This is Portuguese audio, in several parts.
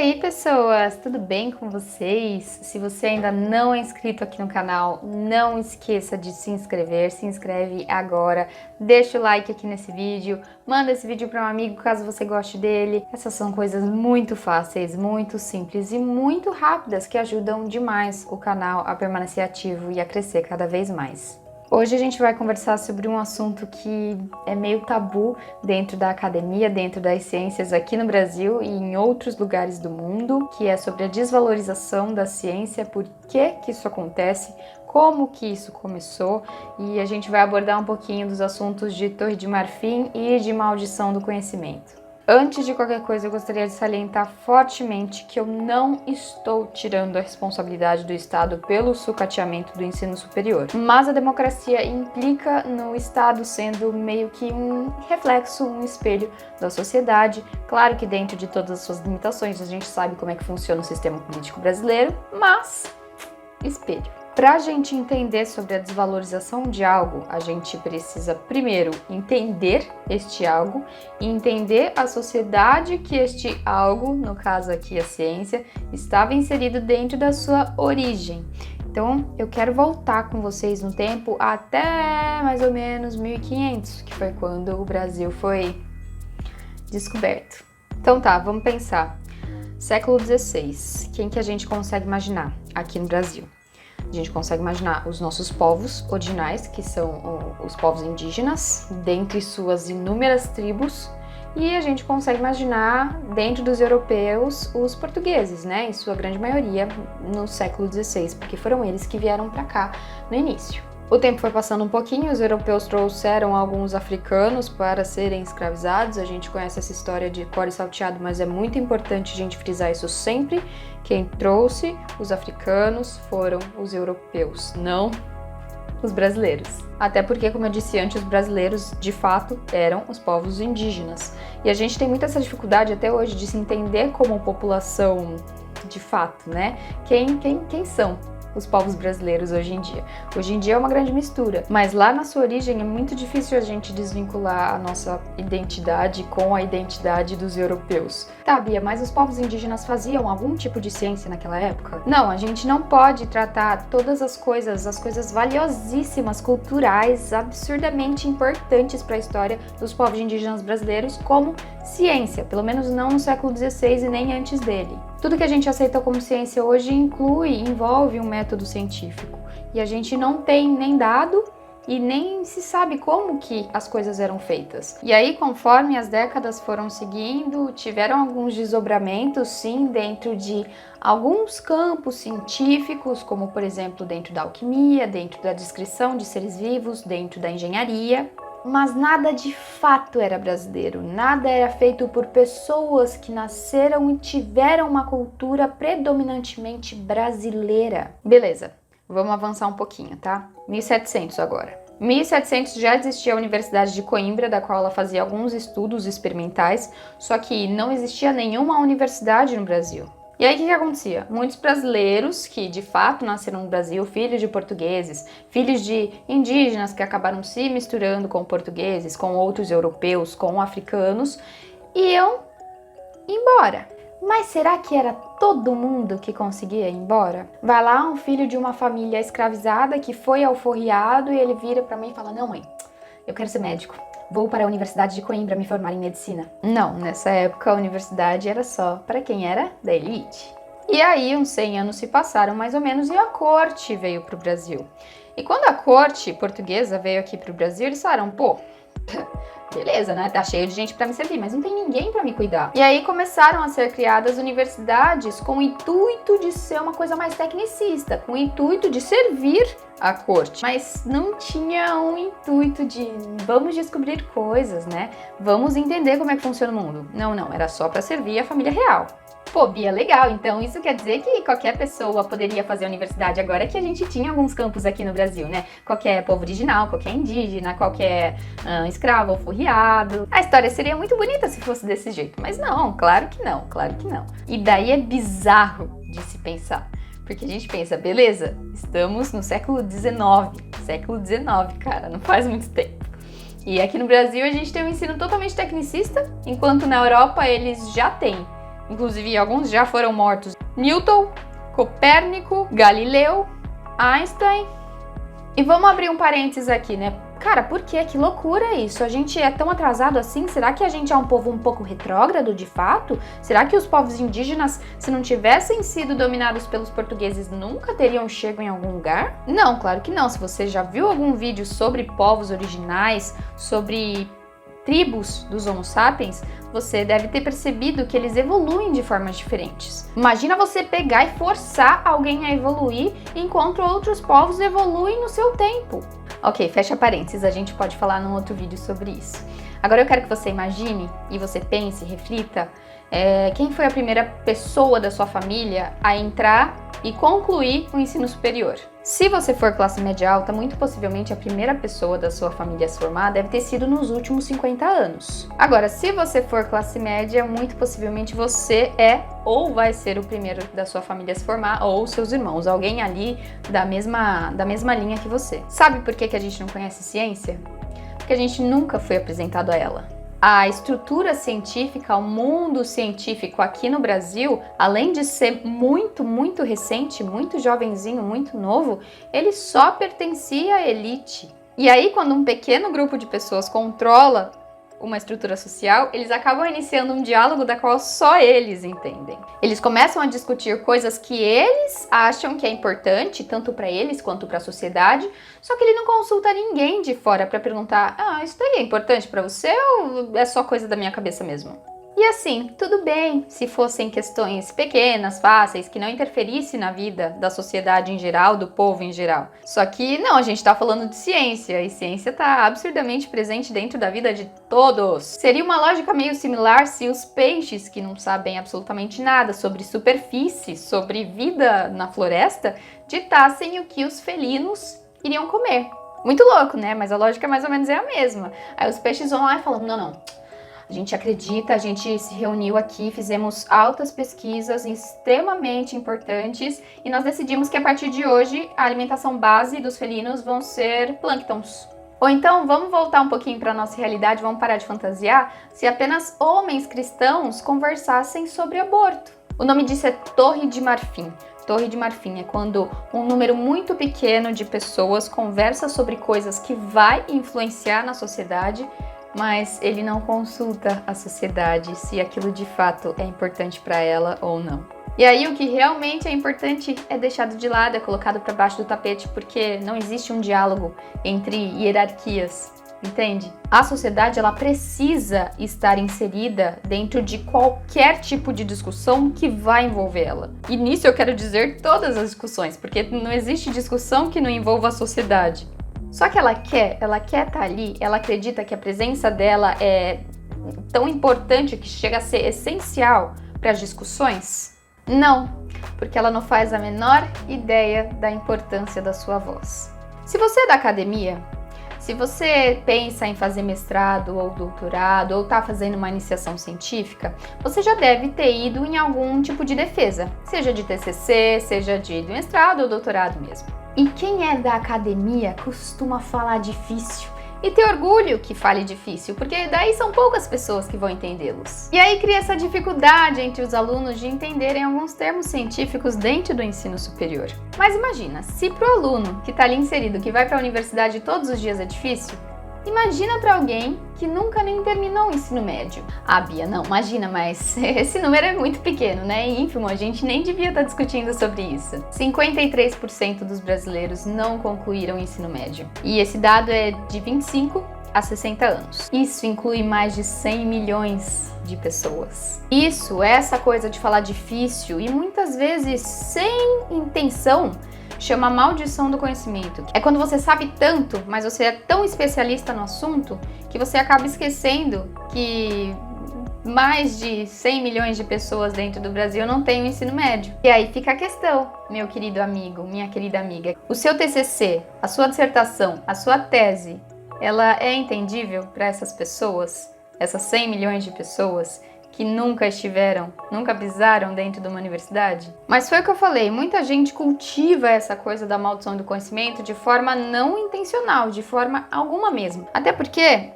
aí, pessoas, tudo bem com vocês? Se você ainda não é inscrito aqui no canal, não esqueça de se inscrever, se inscreve agora, deixa o like aqui nesse vídeo, manda esse vídeo para um amigo caso você goste dele. Essas são coisas muito fáceis, muito simples e muito rápidas que ajudam demais o canal a permanecer ativo e a crescer cada vez mais. Hoje a gente vai conversar sobre um assunto que é meio tabu dentro da academia, dentro das ciências aqui no Brasil e em outros lugares do mundo, que é sobre a desvalorização da ciência, por que isso acontece, como que isso começou, e a gente vai abordar um pouquinho dos assuntos de Torre de Marfim e de maldição do conhecimento. Antes de qualquer coisa, eu gostaria de salientar fortemente que eu não estou tirando a responsabilidade do Estado pelo sucateamento do ensino superior, mas a democracia implica no Estado sendo meio que um reflexo, um espelho da sociedade. Claro que dentro de todas as suas limitações, a gente sabe como é que funciona o sistema político brasileiro, mas espelho. Para a gente entender sobre a desvalorização de algo, a gente precisa primeiro entender este algo e entender a sociedade que este algo, no caso aqui a ciência, estava inserido dentro da sua origem. Então, eu quero voltar com vocês no tempo até mais ou menos 1500, que foi quando o Brasil foi descoberto. Então tá, vamos pensar. Século XVI, quem que a gente consegue imaginar aqui no Brasil? A gente consegue imaginar os nossos povos originais, que são os povos indígenas, dentre suas inúmeras tribos, e a gente consegue imaginar, dentro dos europeus, os portugueses, né, em sua grande maioria, no século XVI, porque foram eles que vieram para cá no início. O tempo foi passando um pouquinho, os europeus trouxeram alguns africanos para serem escravizados. A gente conhece essa história de core salteado, mas é muito importante a gente frisar isso sempre. Quem trouxe os africanos foram os europeus, não os brasileiros. Até porque, como eu disse antes, os brasileiros, de fato, eram os povos indígenas. E a gente tem muita essa dificuldade até hoje de se entender como população de fato, né? Quem são os povos brasileiros hoje em dia? Hoje em dia é uma grande mistura, mas lá na sua origem é muito difícil a gente desvincular a nossa identidade com a identidade dos europeus. Tá, Bia, mas os povos indígenas faziam algum tipo de ciência naquela época? Não, a gente não pode tratar todas as coisas valiosíssimas, culturais, absurdamente importantes para a história dos povos indígenas brasileiros como ciência, pelo menos não no século XVI e nem antes dele. Tudo que a gente aceita como ciência hoje envolve um método científico. E a gente não tem nem dado e nem se sabe como que as coisas eram feitas. E aí, conforme as décadas foram seguindo, tiveram alguns desdobramentos, sim, dentro de alguns campos científicos, como, por exemplo, dentro da alquimia, dentro da descrição de seres vivos, dentro da engenharia. Mas nada de fato era brasileiro, nada era feito por pessoas que nasceram e tiveram uma cultura predominantemente brasileira. Beleza, vamos avançar um pouquinho, tá? 1700 agora. 1700 já existia a Universidade de Coimbra, da qual ela fazia alguns estudos experimentais, só que não existia nenhuma universidade no Brasil. E aí o que acontecia? Muitos brasileiros que de fato nasceram no Brasil, filhos de portugueses, filhos de indígenas que acabaram se misturando com portugueses, com outros europeus, com africanos, iam embora. Mas será que era todo mundo que conseguia ir embora? Vai lá um filho de uma família escravizada que foi alforriado e ele vira pra mim e fala: "Não, mãe, eu quero ser médico. Vou para a Universidade de Coimbra me formar em medicina." Não, nessa época a universidade era só para quem era da elite. E aí uns 100 anos se passaram mais ou menos e a corte veio para o Brasil. E quando a corte portuguesa veio aqui para o Brasil, eles falaram: "Pô, beleza, né? Tá cheio de gente para me servir, mas não tem ninguém para me cuidar." E aí começaram a ser criadas universidades com o intuito de ser uma coisa mais tecnicista, com o intuito de servir a corte, mas não tinha um intuito de vamos descobrir coisas, né? Vamos entender como é que funciona o mundo. Não, era só para servir a família real. Pô, Bia, legal, então isso quer dizer que qualquer pessoa poderia fazer a universidade agora, que a gente tinha alguns campos aqui no Brasil, né? Qualquer povo original, qualquer indígena, qualquer escravo alforriado. A história seria muito bonita se fosse desse jeito, mas não, claro que não, claro que não. E daí é bizarro de se pensar. Porque a gente pensa, beleza, estamos no século XIX, cara, não faz muito tempo. E aqui no Brasil a gente tem um ensino totalmente tecnicista, enquanto na Europa eles já têm Inclusive, alguns já foram mortos. Newton, Copérnico, Galileu, Einstein. E vamos abrir um parênteses aqui, né? Cara, por quê? Que loucura isso? A gente é tão atrasado assim? Será que a gente é um povo um pouco retrógrado, de fato? Será que os povos indígenas, se não tivessem sido dominados pelos portugueses, nunca teriam chego em algum lugar? Não, claro que não. Se você já viu algum vídeo sobre povos originais, sobre tribos dos Homo sapiens, você deve ter percebido que eles evoluem de formas diferentes. Imagina você pegar e forçar alguém a evoluir enquanto outros povos evoluem no seu tempo. Ok, fecha parênteses, a gente pode falar num outro vídeo sobre isso. Agora eu quero que você imagine e você pense, reflita, quem foi a primeira pessoa da sua família a entrar e concluir o ensino superior. Se você for classe média alta, muito possivelmente a primeira pessoa da sua família a se formar deve ter sido nos últimos 50 anos. Agora, se você for classe média, muito possivelmente você é ou vai ser o primeiro da sua família a se formar, ou seus irmãos, alguém ali da mesma linha que você. Sabe por que a gente não conhece ciência? Porque a gente nunca foi apresentado a ela. A estrutura científica, o mundo científico aqui no Brasil, além de ser muito, muito recente, muito jovenzinho, muito novo, ele só pertencia à elite. E aí, quando um pequeno grupo de pessoas controla uma estrutura social, eles acabam iniciando um diálogo da qual só eles entendem. Eles começam a discutir coisas que eles acham que é importante, tanto para eles quanto para a sociedade, só que ele não consulta ninguém de fora para perguntar: isso daí é importante para você ou é só coisa da minha cabeça mesmo? E assim, tudo bem se fossem questões pequenas, fáceis, que não interferissem na vida da sociedade em geral, do povo em geral. Só que não, a gente tá falando de ciência, e ciência tá absurdamente presente dentro da vida de todos. Seria uma lógica meio similar se os peixes, que não sabem absolutamente nada sobre superfície, sobre vida na floresta, ditassem o que os felinos iriam comer. Muito louco, né? Mas a lógica mais ou menos é a mesma. Aí os peixes vão lá e falam: não. A gente acredita, a gente se reuniu aqui, fizemos altas pesquisas extremamente importantes e nós decidimos que a partir de hoje a alimentação base dos felinos vão ser plânctons. Ou então, vamos voltar um pouquinho para a nossa realidade, vamos parar de fantasiar, se apenas homens cristãos conversassem sobre aborto. O nome disso é Torre de Marfim. Torre de Marfim é quando um número muito pequeno de pessoas conversa sobre coisas que vai influenciar na sociedade, mas ele não consulta a sociedade se aquilo de fato é importante para ela ou não. E aí o que realmente é importante é deixado de lado, é colocado para baixo do tapete, porque não existe um diálogo entre hierarquias, entende? A sociedade, ela precisa estar inserida dentro de qualquer tipo de discussão que vai envolver ela. E nisso eu quero dizer todas as discussões, porque não existe discussão que não envolva a sociedade. Só que ela quer estar ali, ela acredita que a presença dela é tão importante que chega a ser essencial para as discussões? Não, porque ela não faz a menor ideia da importância da sua voz. Se você é da academia, se você pensa em fazer mestrado ou doutorado ou está fazendo uma iniciação científica, você já deve ter ido em algum tipo de defesa, seja de TCC, seja de mestrado ou doutorado mesmo. E quem é da academia costuma falar difícil e ter orgulho que fale difícil, porque daí são poucas pessoas que vão entendê-los. E aí cria essa dificuldade entre os alunos de entenderem alguns termos científicos dentro do ensino superior. Mas imagina, se para o aluno que está ali inserido, que vai para a universidade todos os dias é difícil, imagina para alguém que nunca nem terminou o ensino médio. Bia, não, imagina, mas esse número é muito pequeno, né? É ínfimo, a gente nem devia estar discutindo sobre isso. 53% dos brasileiros não concluíram o ensino médio. E esse dado é de 25 a 60 anos. Isso inclui mais de 100 milhões de pessoas. Essa coisa de falar difícil e muitas vezes sem intenção, chama maldição do conhecimento. É quando você sabe tanto, mas você é tão especialista no assunto, que você acaba esquecendo que mais de 100 milhões de pessoas dentro do Brasil não têm o ensino médio. E aí fica a questão, meu querido amigo, minha querida amiga. O seu TCC, a sua dissertação, a sua tese, ela é entendível para essas pessoas? Essas 100 milhões de pessoas que nunca pisaram dentro de uma universidade? Mas foi o que eu falei, muita gente cultiva essa coisa da maldição do conhecimento de forma não intencional, de forma alguma mesmo. Até porque,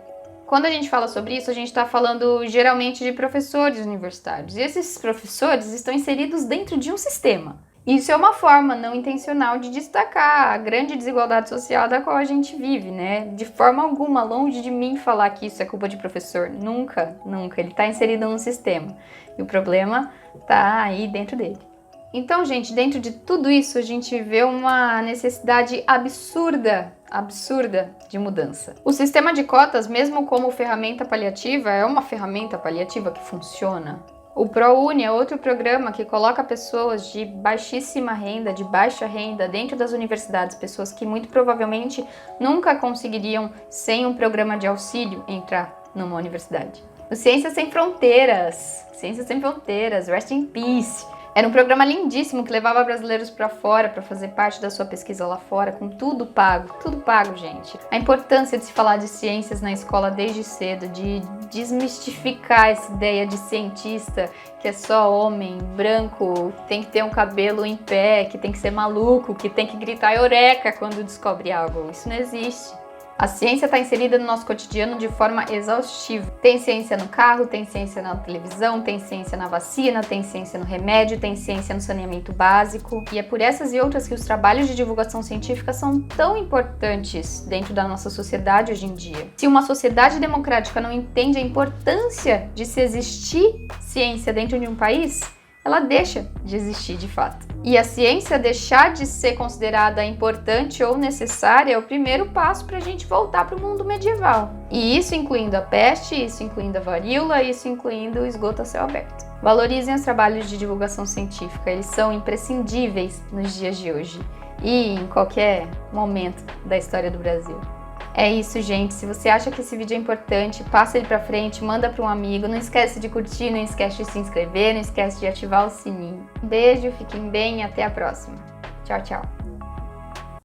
Quando a gente fala sobre isso, a gente está falando geralmente de professores universitários. E esses professores estão inseridos dentro de um sistema. Isso é uma forma não intencional de destacar a grande desigualdade social da qual a gente vive, né? De forma alguma, longe de mim falar que isso é culpa de professor. Nunca, nunca. Ele está inserido num sistema. E o problema está aí dentro dele. Então, gente, dentro de tudo isso, a gente vê uma necessidade absurda de mudança. O sistema de cotas, mesmo como ferramenta paliativa, é uma ferramenta paliativa que funciona. O ProUni é outro programa que coloca pessoas de baixíssima renda, de baixa renda, dentro das universidades, pessoas que muito provavelmente nunca conseguiriam, sem um programa de auxílio, entrar numa universidade. O Ciências Sem Fronteiras, rest in peace. Era um programa lindíssimo que levava brasileiros para fora para fazer parte da sua pesquisa lá fora, com tudo pago, gente. A importância de se falar de ciências na escola desde cedo, de desmistificar essa ideia de cientista que é só homem, branco, tem que ter um cabelo em pé, que tem que ser maluco, que tem que gritar eureka quando descobre algo. Isso não existe. A ciência está inserida no nosso cotidiano de forma exaustiva. Tem ciência no carro, tem ciência na televisão, tem ciência na vacina, tem ciência no remédio, tem ciência no saneamento básico. E é por essas e outras que os trabalhos de divulgação científica são tão importantes dentro da nossa sociedade hoje em dia. Se uma sociedade democrática não entende a importância de se existir ciência dentro de um país, ela deixa de existir de fato. E a ciência deixar de ser considerada importante ou necessária é o primeiro passo para a gente voltar para o mundo medieval. E isso incluindo a peste, isso incluindo a varíola, isso incluindo o esgoto a céu aberto. Valorizem os trabalhos de divulgação científica, eles são imprescindíveis nos dias de hoje e em qualquer momento da história do Brasil. É isso, gente. Se você acha que esse vídeo é importante, passa ele pra frente, manda para um amigo. Não esquece de curtir, não esquece de se inscrever, não esquece de ativar o sininho. Um beijo, fiquem bem e até a próxima. Tchau, tchau.